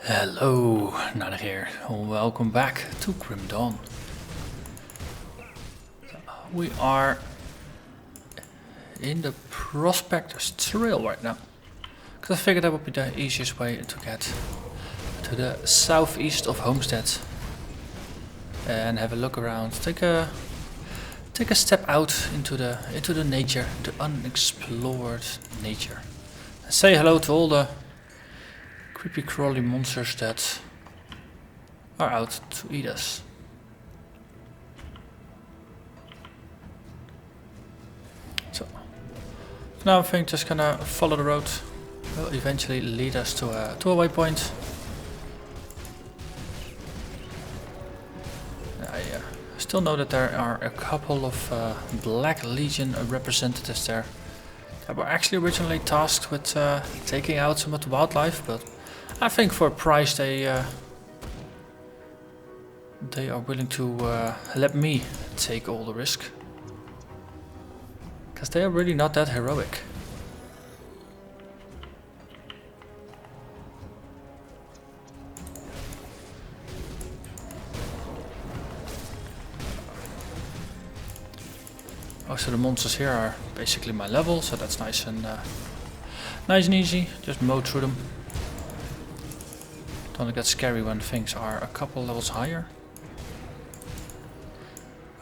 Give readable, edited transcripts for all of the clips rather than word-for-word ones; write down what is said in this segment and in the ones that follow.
Hello, Narnach here. Welcome back to Grim Dawn. We are in the Prospector's Trail right now, because I figured that would be the easiest way to get to the southeast of Homestead and have a look around. Take a step out into the nature, the unexplored nature, and say hello to all the creepy crawly monsters that are out to eat us. So now I think just gonna follow the road. Will eventually lead us to a waypoint. I still know that there are a couple of Black Legion representatives there that were actually originally tasked with taking out some of the wildlife, but I think for a price they are willing to let me take all the risk, because they are really not that heroic. Most of the monsters here are basically my level, so that's nice and easy. Just mow through them. Don't get scary when things are a couple levels higher.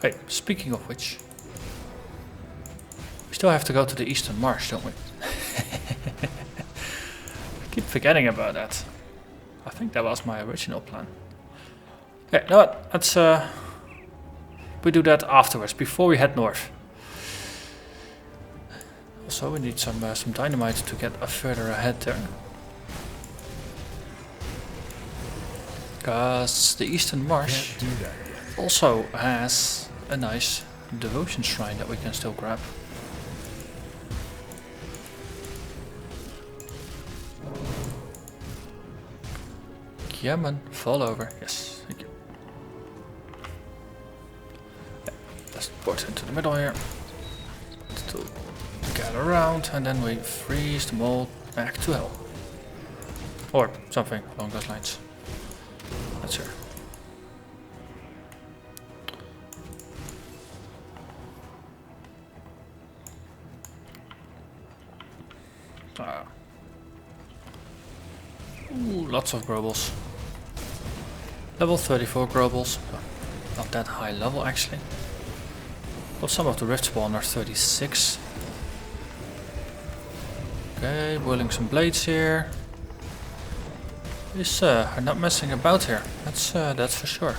Hey, speaking of which, we still have to go to the Eastern Marsh, don't we? I keep forgetting about that. I think that was my original plan. Okay, no, let's we do that afterwards, before we head north. Also, we need some dynamite to get further ahead there. Because the Eastern Marsh also has a nice devotion shrine that we can still grab. Yeah man, fall over. Yes, thank you. Yeah, let's put into the middle here. To get around, and then we freeze them all back to hell. Or something along those lines. That's her. Ooh, lots of grobles. Level 34 grobles. Not that high level actually. Well, some of the rift spawn are 36. Okay, boiling some blades here. These are not messing about here. That's for sure.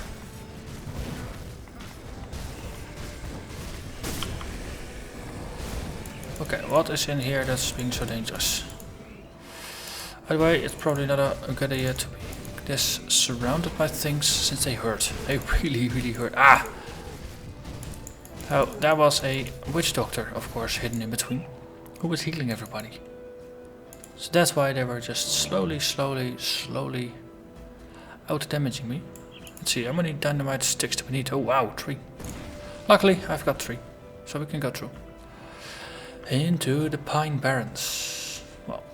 Okay, what is in here that's being so dangerous? By the way, it's probably not a good idea to be this surrounded by things, since they hurt. They really hurt. Ah! Oh, that was a witch doctor, of course, hidden in between, who was healing everybody. So that's why they were just slowly out-damaging me. Let's see, how many dynamite sticks do we need? Oh wow, 3. Luckily, I've got 3, so we can go through. Into the Pine Barrens. Well.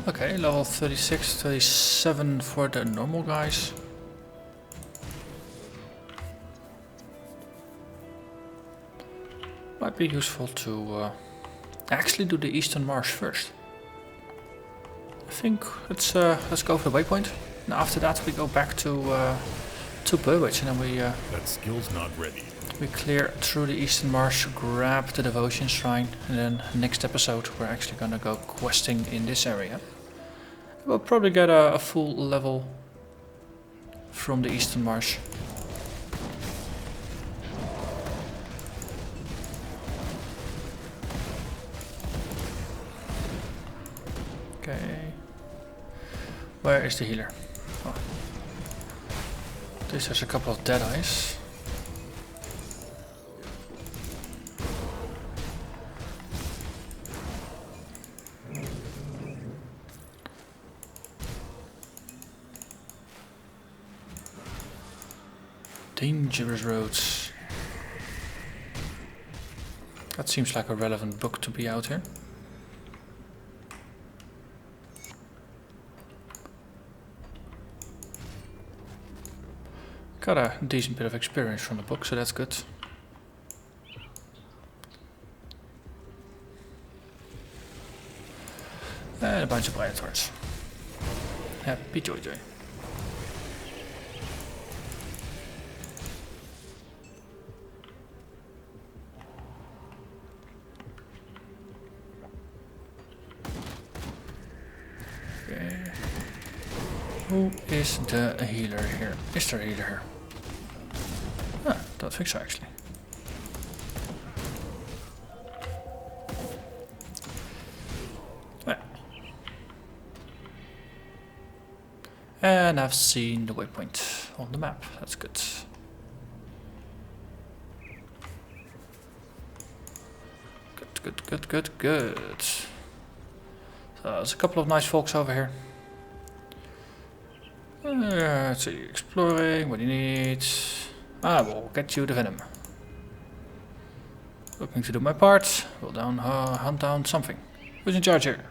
Okay, level 36, 37 for the normal guys. Might be useful to actually do the Eastern Marsh first. I think let's go for the waypoint, and after that we go back to Burwich, and then we that skill's not ready. We clear through the Eastern Marsh, grab the devotion shrine, and then next episode we're actually gonna go questing in this area. We'll probably get a full level from the Eastern Marsh. Okay, where is the healer? Oh. There's a couple of dead eyes. Dangerous roads. That seems like a relevant book to be out here. Got a decent bit of experience from the book, so that's good. And a bunch of iron swords. Happy joy joy. Okay. Who is the healer here? Is there a healer here? Ah, don't think so actually. And I've seen the waypoint on the map. That's good. Good. So there's a couple of nice folks over here. Let's see, exploring, what do you need? I will get you the venom. Looking to do my part. We'll hunt down something. Who's in charge here?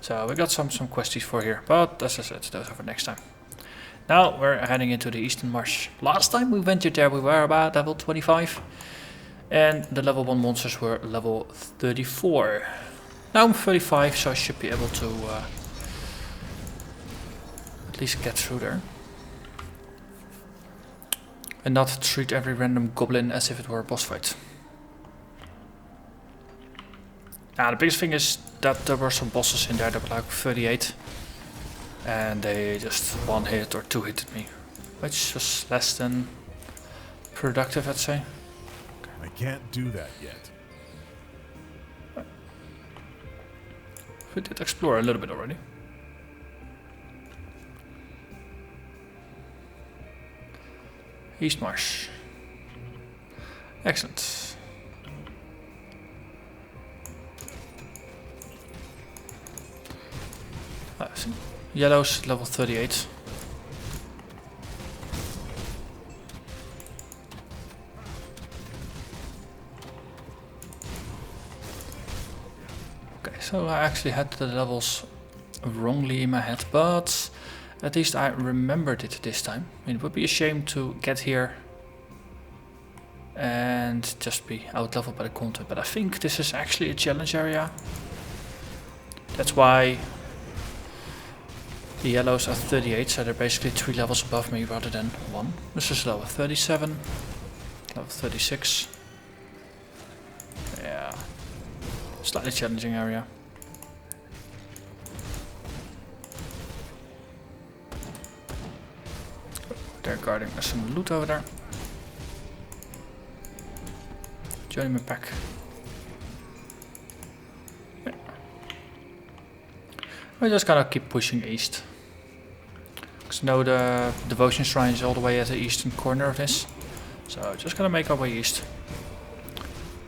So we got some questies for here, but as I said, those are for next time. Now we're heading into the Eastern Marsh. Last time we ventured there we were about level 25. And the level 1 monsters were level 34. Now I'm 35, so I should be able to at least get through there. And not treat every random goblin as if it were a boss fight. Now the biggest thing is that there were some bosses in there that were like 38. And they just one hit or two hitted me. Which was less than productive, I'd say. I can't do that yet. We did explore a little bit already. East Marsh. Excellent. See. Yellow's level 38. Okay, so I actually had the levels wrongly in my head, but at least I remembered it this time. I mean, it would be a shame to get here and just be out-leveled by the content, but I think this is actually a challenge area. That's why the yellows are 38, so they're basically 3 levels above me rather than 1. This is level 37, level 36. Yeah, slightly challenging area. They're guarding some loot over there. Join me back. Yeah. We're just gonna keep pushing east. Because now the devotion shrine is all the way at the eastern corner of this. So just gonna make our way east.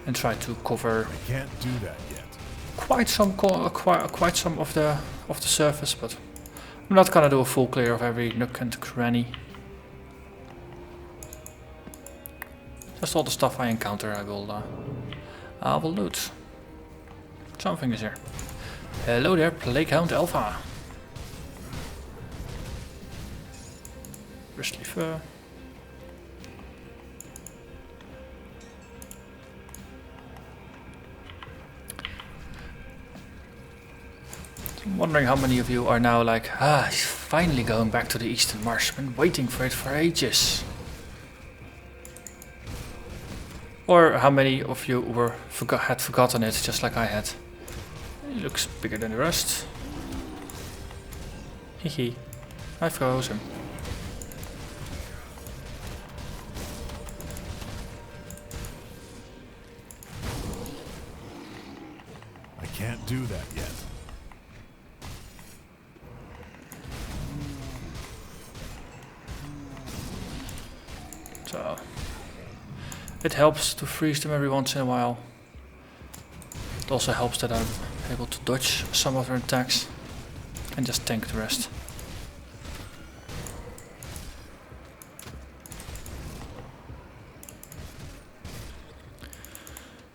And try to cover I can't do that yet. quite some of the surface, but I'm not gonna do a full clear of every nook and cranny. Just all the stuff I encounter I will loot. Something is here. Hello there, Plaguehound Alpha. Bristly fur. I'm wondering how many of you are now like, he's finally going back to the Eastern Marsh. Been waiting for it for ages. Or how many of you had forgotten it, just like I had. He looks bigger than the rest. Hehe. I froze him. I can't do that yet. So it helps to freeze them every once in a while. It also helps that I'm able to dodge some of their attacks and just tank the rest.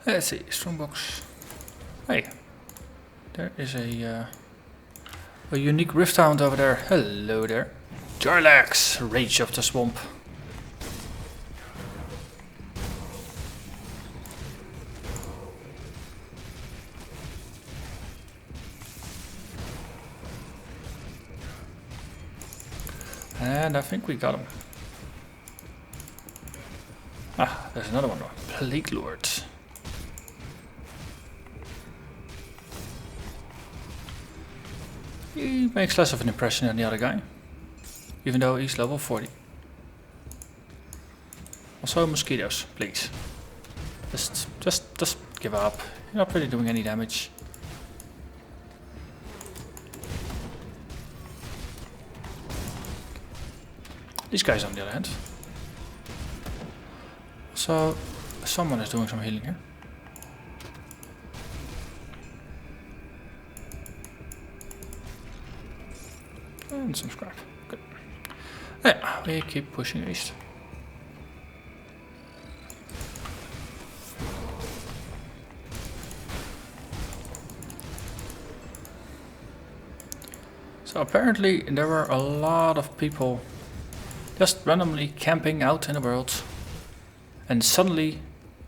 Let's see, strongbox. Hey, there is a unique rift hound over there. Hello there. Jarlax, Rage of the Swamp. And I think we got him. Ah, there's another one. Plague Lord. He makes less of an impression than the other guy, even though he's level 40. Also mosquitoes, please. Just give up. You're not really doing any damage. These guys on the other hand. So someone is doing some healing here. And some scrap. Good. Yeah, we keep pushing east. So apparently there were a lot of people just randomly camping out in the world, and suddenly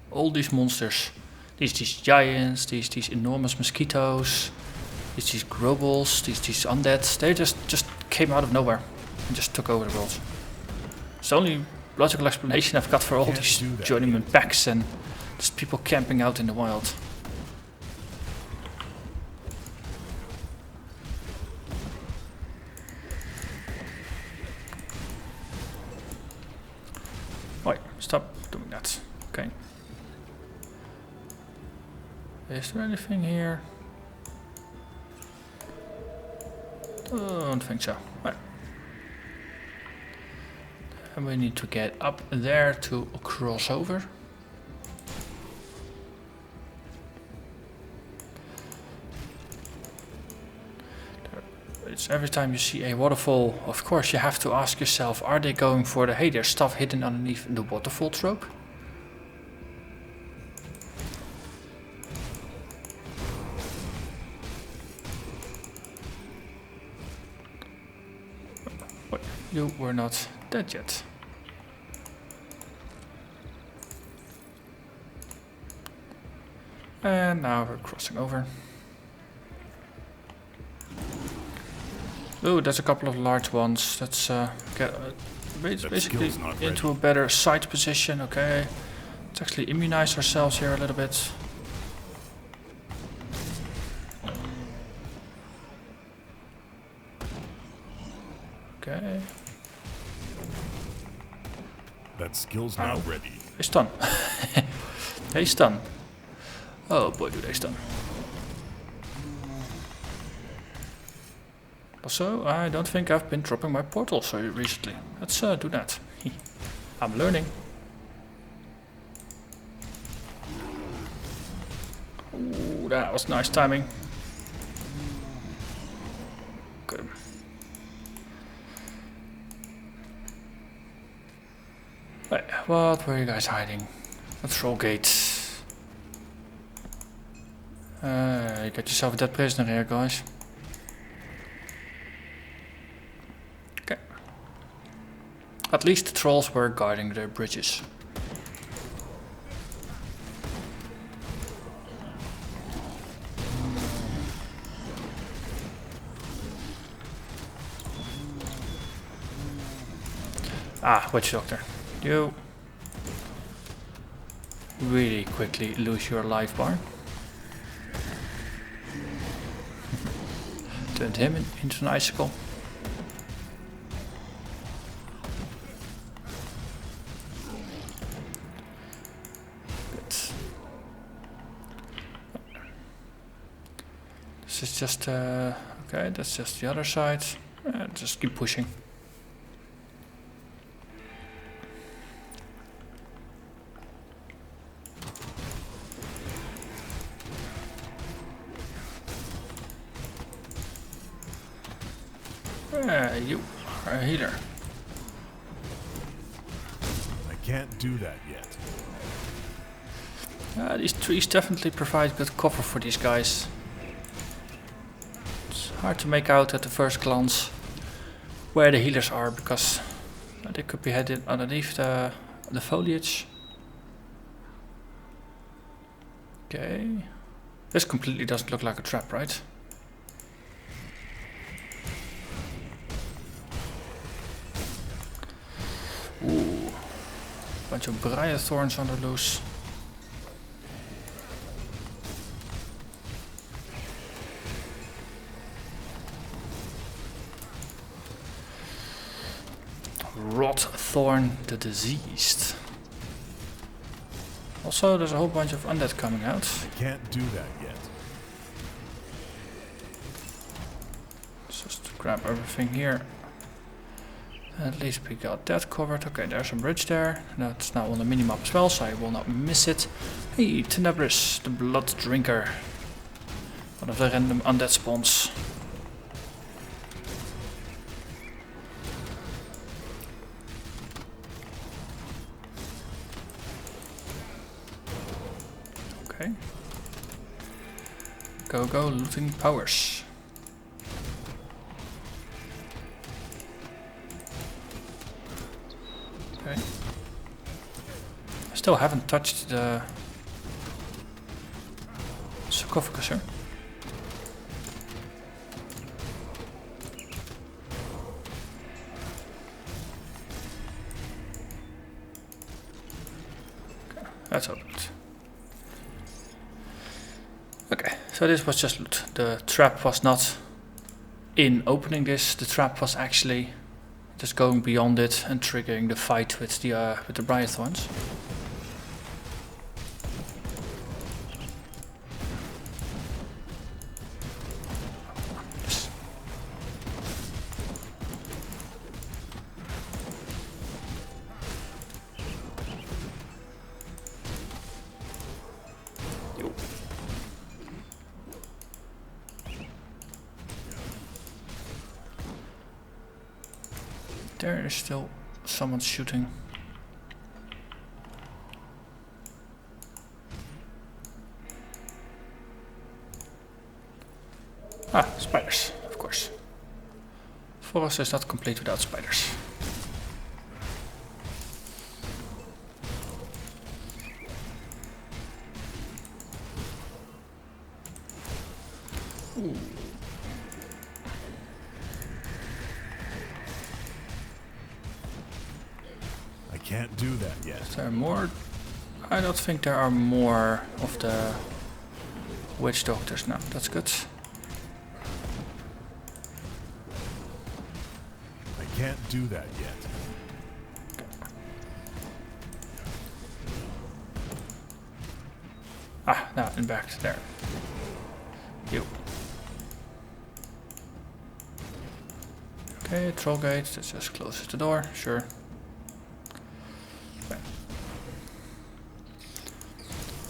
all these monsters, these giants, these enormous mosquitoes, these grobles, these undeads, they just came out of nowhere and just took over the world. It's the only logical explanation I've got for all these journeyman packs and just people camping out in the wild. Wait, stop doing that. Okay. Is there anything here? Don't think so. Right. And we need to get up there to cross over. It's every time you see a waterfall, of course you have to ask yourself, are they going for the, hey, there's stuff hidden underneath the waterfall trope? Wait, you were not dead yet. And now we're crossing over. Oh, there's a couple of large ones. Let's get basically into a better sight position. Okay, let's actually immunize ourselves here a little bit. Okay. That skill's now ready. They stun. They stun. Oh boy, do they stun. Also, I don't think I've been dropping my portal so recently. Let's do that. I'm learning. Ooh, that was nice timing. Good. Wait, what were you guys hiding? A troll gate. You got yourself a dead prisoner here, guys. Okay. At least the trolls were guarding their bridges. Ah, witch doctor. You really quickly lose your life bar. Turned him into an icicle. Good. This is just okay, that's just the other side. Just keep pushing. You are a healer. I can't do that yet. These trees definitely provide good cover for these guys. It's hard to make out at the first glance where the healers are, because they could be hidden underneath the foliage. Okay. This completely doesn't look like a trap, right? Ooh. Bunch of briar thorns on the loose. Rot thorn the diseased. Also, there's a whole bunch of undead coming out. I can't do that yet. Just grab everything here. At least we got that covered. Okay, there's a bridge there. That's now on the minimap as well, so I will not miss it. Hey, Tenebris, the Blood Drinker. One of the random undead spawns. Okay. Go, looting powers. Okay. I still haven't touched the sarcophagus here. Okay, that's opened. Okay, so this was just loot. The trap was not in opening this. The trap was actually just going beyond it and triggering the fight with the briar thorns. Yes. Yo. There is still someone shooting. Ah, spiders, of course. Forest is not complete without spiders. Ooh. Can't do that yet. Is there more? I don't think there are more of the witch doctors now. That's good. I can't do that yet. Ah, now in back there. You. Okay, troll gate. That just closes the door. Sure.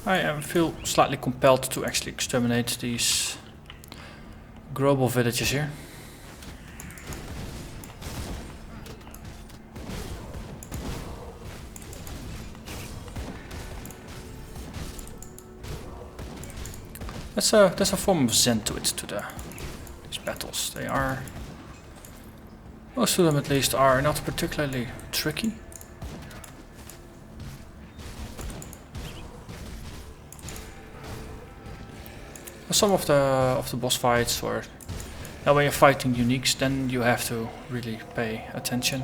I feel slightly compelled to actually exterminate these global villages here. There's a form of zen to it, to these battles. They are, most of them at least, are not particularly tricky. Some of the boss fights, or when you're fighting uniques, then you have to really pay attention.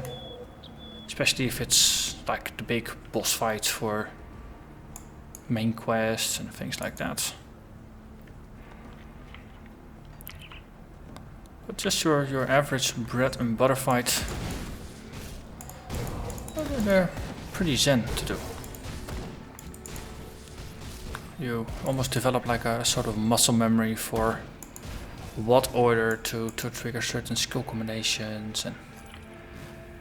Especially if it's like the big boss fights for main quests and things like that. But just your average bread and butter fight, well, they're pretty zen to do. You almost develop like a sort of muscle memory for what order to trigger certain skill combinations, and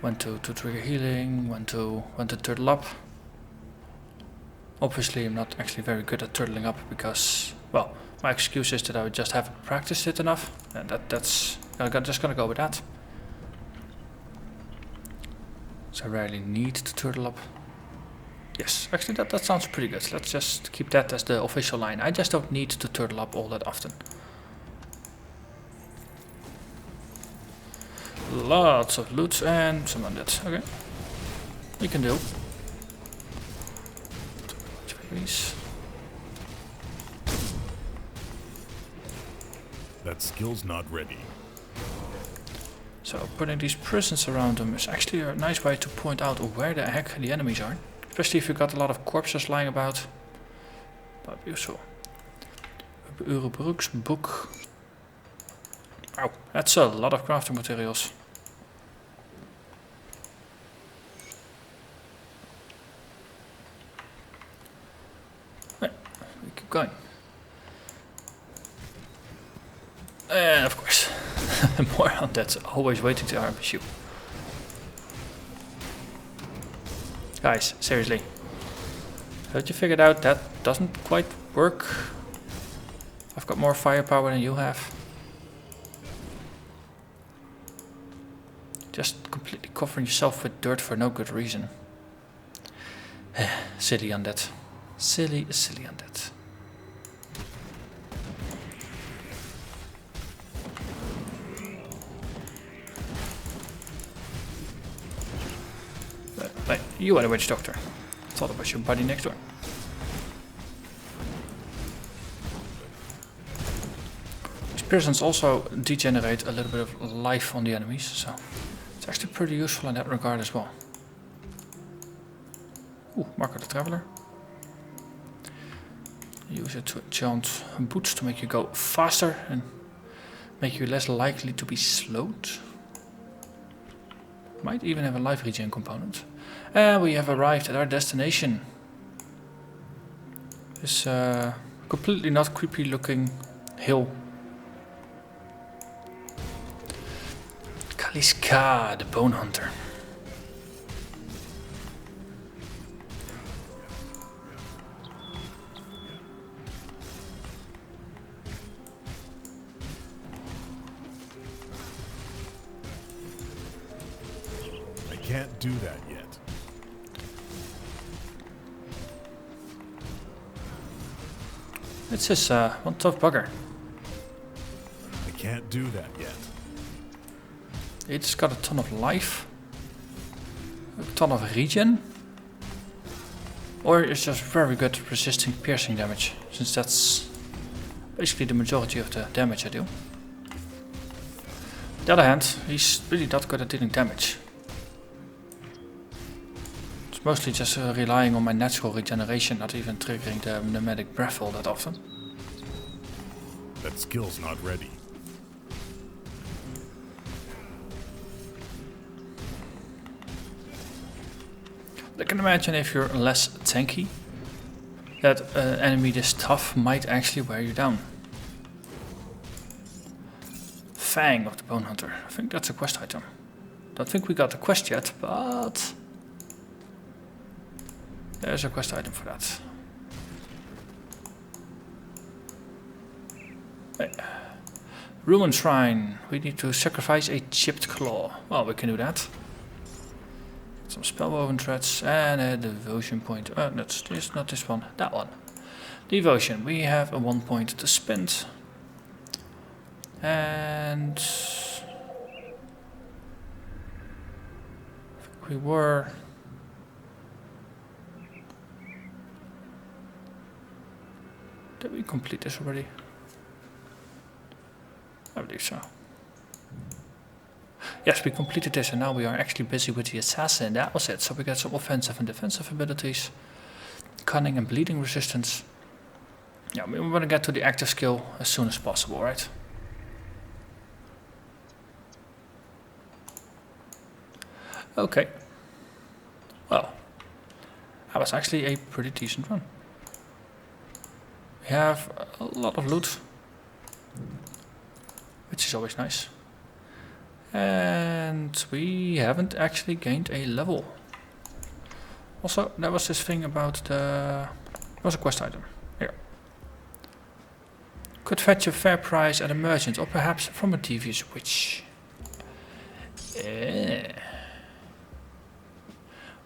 when to trigger healing, when to turtle up. Obviously I'm not actually very good at turtling up because, well, my excuse is that I just haven't practiced it enough, and that's I'm just gonna go with that. So I rarely need to turtle up. Yes, actually that sounds pretty good. Let's just keep that as the official line. I just don't need to turtle up all that often. Lots of loot and some undead. Okay. We can do. Trees. That skill's not ready. So putting these prisons around them is actually a nice way to point out where the heck the enemies are. Especially if you've got a lot of corpses lying about. But useful. Urenbroeksboek. Wow, that's a lot of crafting materials. Right, we keep going. And of course, more undead, always waiting to ambush you. Guys, seriously. Haven't you figured out that doesn't quite work? I've got more firepower than you have. Just completely covering yourself with dirt for no good reason. Silly undead. Silly undead. But you are the witch doctor. Thought it was your buddy next door. These prisons also degenerate a little bit of life on the enemies, so it's actually pretty useful in that regard as well. Ooh, Mark of the Traveler. Use it to enchant boots to make you go faster and make you less likely to be slowed. Might even have a life regen component. And we have arrived at our destination. This completely not creepy looking hill. Kaliska, the Bone Hunter. I can't do that yet. It's just one tough bugger. I can't do that yet. It's got a ton of life, a ton of regen, or it's just very good at resisting piercing damage, since that's basically the majority of the damage I do. On the other hand, he's really not good at dealing damage. It's mostly just relying on my natural regeneration, not even triggering the pneumatic breath all that often. That skill's not ready. I can imagine if you're less tanky, that an enemy this tough might actually wear you down. Fang of the Bone Hunter. I think that's a quest item. Don't think we got the quest yet, but there's a quest item for that. Hey. Ruin Shrine. We need to sacrifice a chipped claw. Well, we can do that. Some spellwoven threads and a devotion point. That's this, not this one, that one. Devotion. We have a 1 point to spend. And we were. Did we complete this already? I believe so. Yes, we completed this and now we are actually busy with the assassin. That was it. So we got some offensive and defensive abilities. Cunning and bleeding resistance. Yeah, we want to get to the active skill as soon as possible, right? Okay. Well, that was actually a pretty decent run. We have a lot of loot, which is always nice. And we haven't actually gained a level. Also, there was this thing about the... There was a quest item. Here. Could fetch a fair price at a merchant, or perhaps from a devious witch.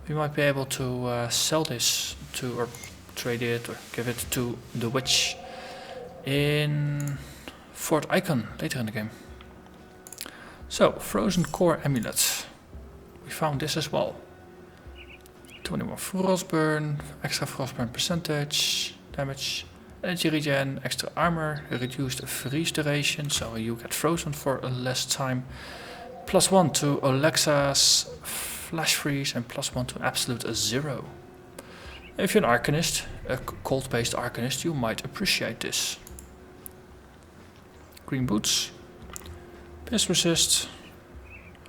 We we might be able to sell this to, or trade it, or give it to the witch in Fort Icon later in the game. So, Frozen Core Amulet. We found this as well. 20 more Frostburn, extra Frostburn percentage, damage, energy regen, extra armor, reduced freeze duration, so you get frozen for less time. +1 to Alexa's flash freeze and +1 to absolute 0. If you're an Arcanist, a cold-based Arcanist, you might appreciate this. Green boots, pierce resist,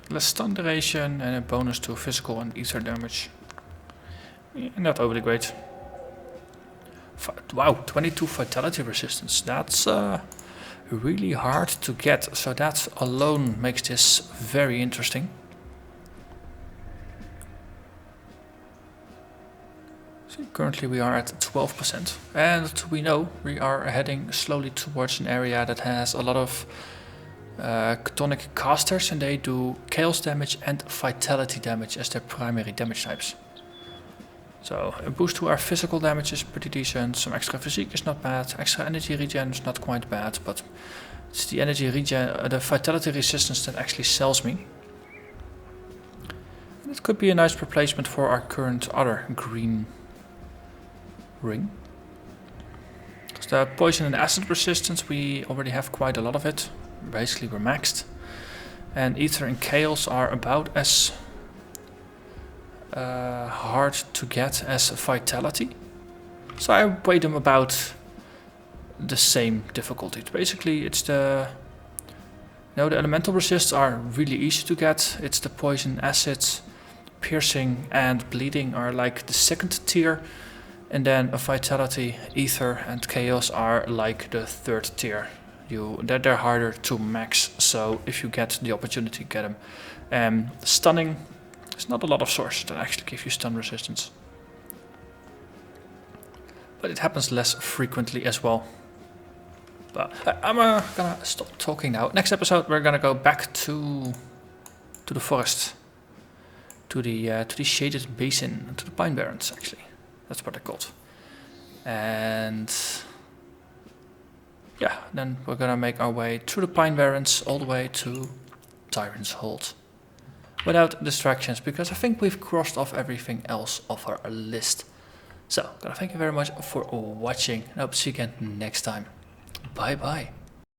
less stun duration, and a bonus to physical and ether damage. Not overly great. Wow, 22 vitality resistance. That's really hard to get, so that alone makes this very interesting. So currently we are at 12%, and we know we are heading slowly towards an area that has a lot of Chthonic casters, and they do chaos damage and vitality damage as their primary damage types. So a boost to our physical damage is pretty decent, some extra physique is not bad, extra energy regen is not quite bad, but it's the energy regen, the vitality resistance that actually sells me. And it could be a nice replacement for our current other green ring. Because the poison and acid resistance, we already have quite a lot of it, basically we're maxed. And ether and chaos are about as hard to get as vitality, so I weigh them about the same difficulty. Basically, it's the elemental resists are really easy to get. It's the poison, acid, piercing, and bleeding are like the second tier, and then a vitality, ether, and chaos are like the third tier. They're harder to max. So if you get the opportunity, get them. Stunning. There's not a lot of sources that actually give you stun resistance, but it happens less frequently as well. But I'm gonna stop talking now. Next episode we're gonna go back to the forest, to the shaded basin, to the Pine Barrens actually. That's what they're called. And yeah, then we're gonna make our way through the Pine Barrens all the way to Tyrant's Hold. Without distractions, because I think we've crossed off everything else off our list. So, gotta thank you very much for watching, and I hope to see you again next time. Bye bye.